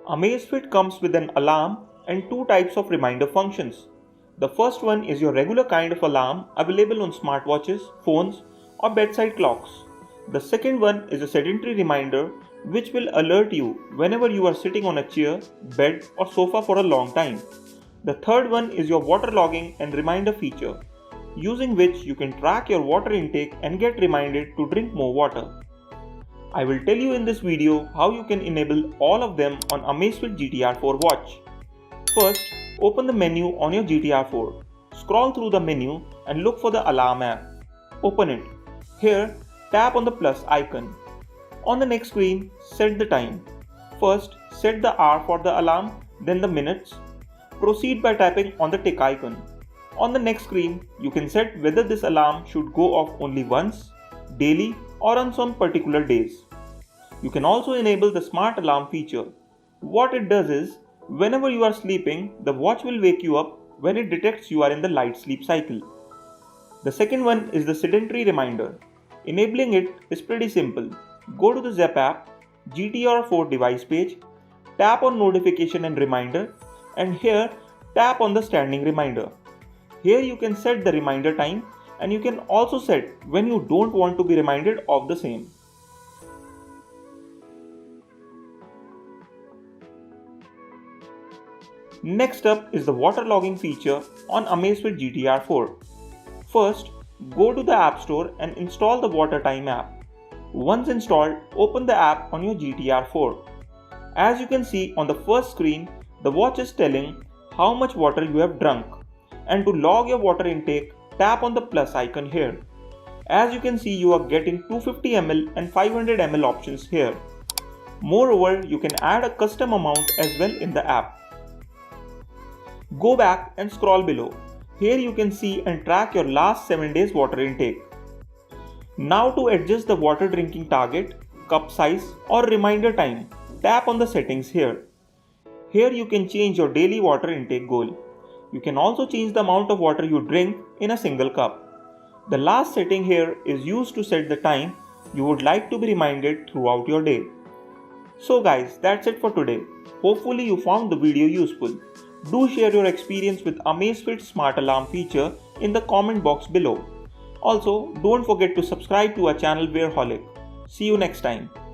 Amazfit comes with an alarm and two types of reminder functions. The first one is your regular kind of alarm available on smartwatches, phones, or bedside clocks. The second one is a sedentary reminder which will alert you whenever you are sitting on a chair, bed, or sofa for a long time. The third one is your waterlogging and reminder feature, using which you can track your water intake and get reminded to drink more water. I will tell you in this video how you can enable all of them on Amazfit GTR 4 watch. First, open the menu on your GTR 4. Scroll through the menu and look for the alarm app. Open it. Here, tap on the plus icon. On the next screen, set the time. First, set the hour for the alarm, then the minutes. Proceed by tapping on the tick icon. On the next screen, you can set whether this alarm should go off only once, daily, or on some particular days. You can also enable the smart alarm feature. What it does is, whenever you are sleeping, the watch will wake you up when it detects you are in the light sleep cycle. The second one is the sedentary reminder. Enabling it is pretty simple. Go to the Zep app, GTR 4 device page, tap on notification and reminder, and here tap on the standing reminder. Here you can set the reminder time, and you can also set when you don't want to be reminded of the same. Next up is the waterlogging feature on Amazfit GTR 4. First, go to the App Store and install the Water Time app. Once installed, open the app on your GTR 4. As you can see on the first screen, the watch is telling how much water you have drunk. And to log your water intake, tap on the plus icon here. As you can see, you are getting 250 ml and 500 ml options here. Moreover, you can add a custom amount as well in the app. Go back and scroll below. Here you can see and track your last 7 days water intake. Now to adjust the water drinking target, cup size or reminder time, tap on the settings here. Here you can change your daily water intake goal. You can also change the amount of water you drink in a single cup. The last setting here is used to set the time you would like to be reminded throughout your day. So guys, that's it for today. Hopefully you found the video useful. Do share your experience with Amazfit's smart alarm feature in the comment box below. Also, don't forget to subscribe to our channel Wearholic. See you next time.